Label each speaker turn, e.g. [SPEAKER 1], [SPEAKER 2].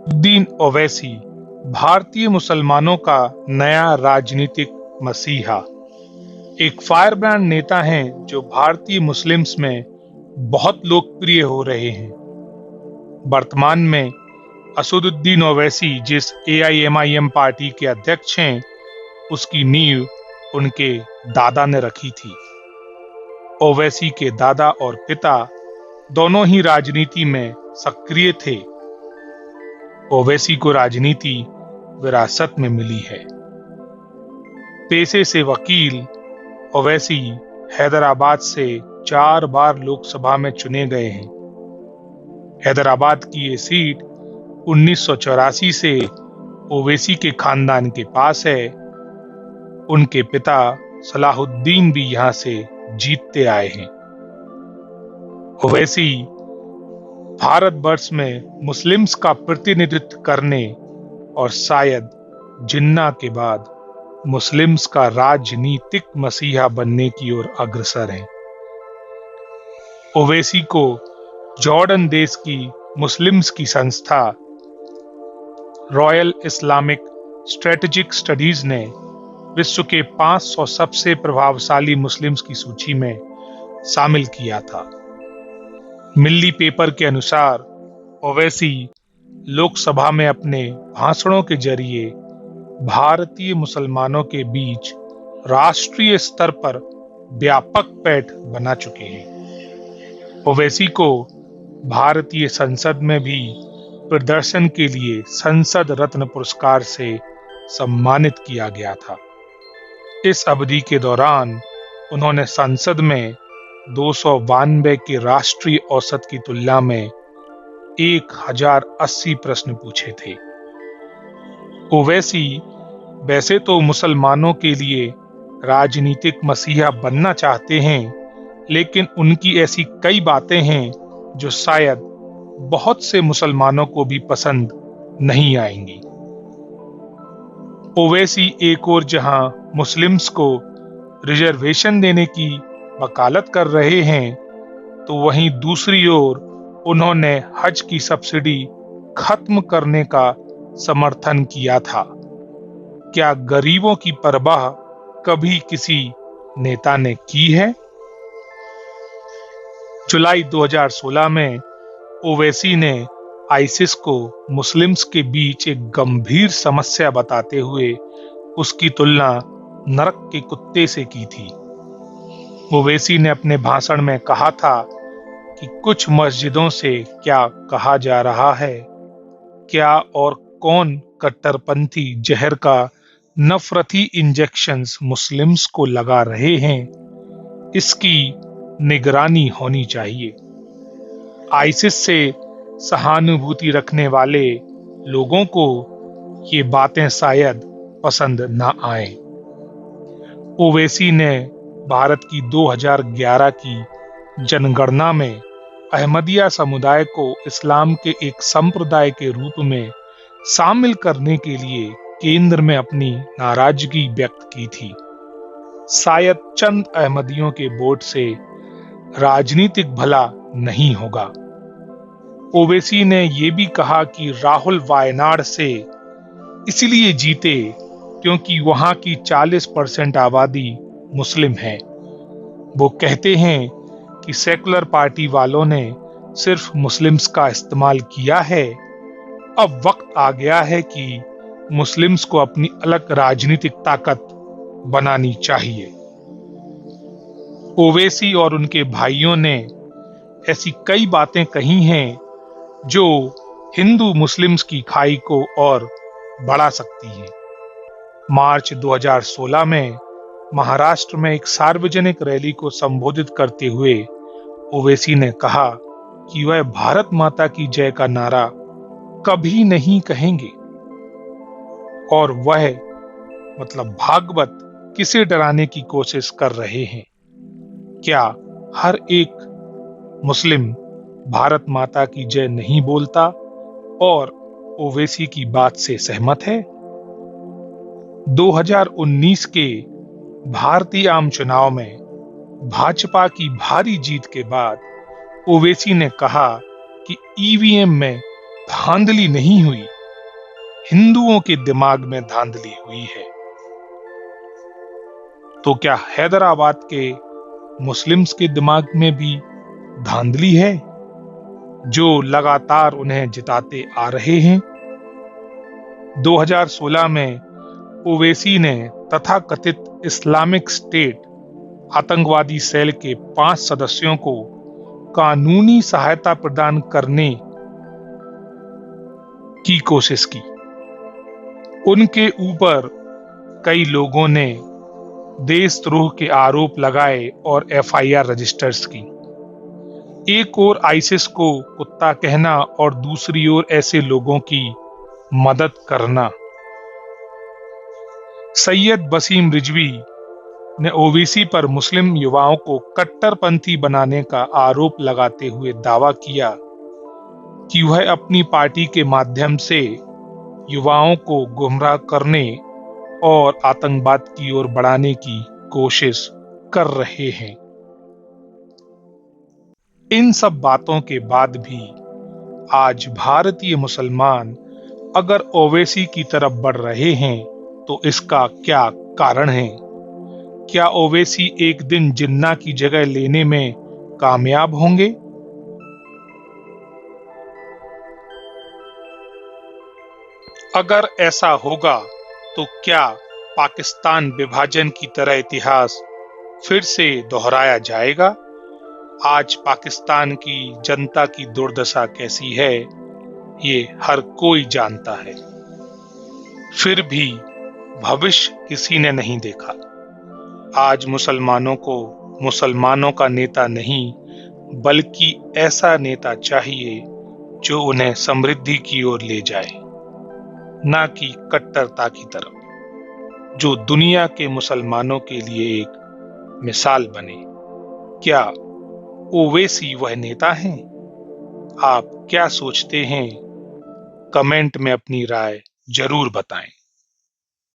[SPEAKER 1] उद्दीन ओवैसी भारतीय मुसलमानों का नया राजनीतिक मसीहा। एक फायरब्रांड नेता हैं जो भारतीय मुस्लिम्स में बहुत लोकप्रिय हो रहे हैं। वर्तमान में असदुद्दीन ओवैसी जिस एआईएमआईएम पार्टी के अध्यक्ष हैं, उसकी नींव उनके दादा ने रखी थी। ओवैसी के दादा और पिता दोनों ही राजनीति में सक्रिय थे। ओवैसी को राजनीति विरासत में मिली है। पेशे से वकील, ओवैसी हैदराबाद से 4 बार लोकसभा में चुने गए हैं। हैदराबाद की ये सीट 1984 से ओवैसी के खानदान के पास है। उनके पिता सलाहुद्दीन भी यहां से जीतते आए हैं। ओवैसी भारतवर्ष में मुस्लिम्स का प्रतिनिधित्व करने और शायद जिन्ना के बाद मुस्लिम्स का राजनीतिक मसीहा बनने की ओर अग्रसर हैं। ओवैसी को जॉर्डन देश की मुस्लिम्स की संस्था रॉयल इस्लामिक स्ट्रेटेजिक स्टडीज ने विश्व के 500 सबसे प्रभावशाली मुस्लिम्स की सूची में शामिल किया था। मिल्ली पेपर के अनुसार ओवैसी लोकसभा में अपने भाषणों के जरिए भारतीय मुसलमानों के बीच राष्ट्रीय स्तर पर व्यापक पैठ बना चुके हैं। ओवैसी को भारतीय संसद में भी प्रदर्शन के लिए संसद रत्न पुरस्कार से सम्मानित किया गया था। इस अवधि के दौरान उन्होंने संसद में 292 के राष्ट्रीय औसत की तुलना में 1080 प्रश्न पूछे थे। ओवैसी वैसे तो मुसलमानों के लिए राजनीतिक मसीहा बनना चाहते हैं, लेकिन उनकी ऐसी कई बातें हैं जो शायद बहुत से मुसलमानों को भी पसंद नहीं आएंगी। ओवैसी एक और जहां मुस्लिम्स को रिजर्वेशन देने की वकालत कर रहे हैं, तो वहीं दूसरी ओर उन्होंने हज की सब्सिडी खत्म करने का समर्थन किया था। क्या गरीबों की परवाह कभी किसी नेता ने की है? जुलाई 2016 में ओवैसी ने आईसिस को मुस्लिम्स के बीच एक गंभीर समस्या बताते हुए उसकी तुलना नरक के कुत्ते से की थी। ओवैसी ने अपने भाषण में कहा था कि कुछ मस्जिदों से क्या कहा जा रहा है, क्या और कौन कट्टरपंथी जहर का नफरती इंजेक्शंस मुस्लिम्स को लगा रहे हैं, इसकी निगरानी होनी चाहिए। आईसिस से सहानुभूति रखने वाले लोगों को ये बातें शायद पसंद ना आए। ओवैसी ने भारत की 2011 की जनगणना में अहमदिया समुदाय को इस्लाम के एक संप्रदाय के रूप में शामिल करने के लिए केंद्र में अपनी नाराजगी व्यक्त की थी। शायद चंद अहमदियों के वोट से राजनीतिक भला नहीं होगा। ओवैसी ने यह भी कहा कि राहुल वायनाड से इसलिए जीते क्योंकि वहां की 40% आबादी मुस्लिम है। वो कहते हैं कि सेकुलर पार्टी वालों ने सिर्फ मुस्लिम्स का इस्तेमाल किया है। अब वक्त आ गया है कि मुस्लिम्स को अपनी अलग राजनीतिक ताकत बनानी चाहिए। ओवैसी और उनके भाइयों ने ऐसी कई बातें कही हैं जो हिंदू मुस्लिम्स की खाई को और बढ़ा सकती हैं। मार्च 2016 में महाराष्ट्र में एक सार्वजनिक रैली को संबोधित करते हुए ओवैसी ने कहा कि वह भारत माता की जय का नारा कभी नहीं कहेंगे और वह भागवत किसे डराने की कोशिश कर रहे हैं। क्या हर एक मुस्लिम भारत माता की जय नहीं बोलता और ओवैसी की बात से सहमत है? 2019 के भारतीय आम चुनाव में भाजपा की भारी जीत के बाद ओवैसी ने कहा कि ईवीएम में धांधली नहीं हुई, हिंदुओं के दिमाग में धांधली हुई है। तो क्या हैदराबाद के मुस्लिम्स के दिमाग में भी धांधली है, जो लगातार उन्हें जिताते आ रहे हैं? 2016 में ओवैसी ने तथाकथित इस्लामिक स्टेट आतंकवादी सेल के 5 सदस्यों को कानूनी सहायता प्रदान करने की कोशिश की। उनके ऊपर कई लोगों ने देशद्रोह के आरोप लगाए और एफआईआर रजिस्टर्स की। एक ओर आईसिस को कुत्ता कहना और दूसरी ओर ऐसे लोगों की मदद करना। सैयद वसीम रिजवी ने ओवैसी पर मुस्लिम युवाओं को कट्टरपंथी बनाने का आरोप लगाते हुए दावा किया कि वह अपनी पार्टी के माध्यम से युवाओं को गुमराह करने और आतंकवाद की ओर बढ़ाने की कोशिश कर रहे हैं। इन सब बातों के बाद भी आज भारतीय मुसलमान अगर ओवैसी की तरफ बढ़ रहे हैं तो इसका क्या कारण है? क्या ओवैसी एक दिन जिन्ना की जगह लेने में कामयाब होंगे? अगर ऐसा होगा तो क्या पाकिस्तान विभाजन की तरह इतिहास फिर से दोहराया जाएगा? आज पाकिस्तान की जनता की दुर्दशा कैसी है, ये हर कोई जानता है। फिर भी भविष्य किसी ने नहीं देखा। आज मुसलमानों को मुसलमानों का नेता नहीं, बल्कि ऐसा नेता चाहिए जो उन्हें समृद्धि की ओर ले जाए, ना कि कट्टरता की तरफ, जो दुनिया के मुसलमानों के लिए एक मिसाल बने। क्या ओवैसी वह नेता हैं? आप क्या सोचते हैं? कमेंट में अपनी राय जरूर बताएं।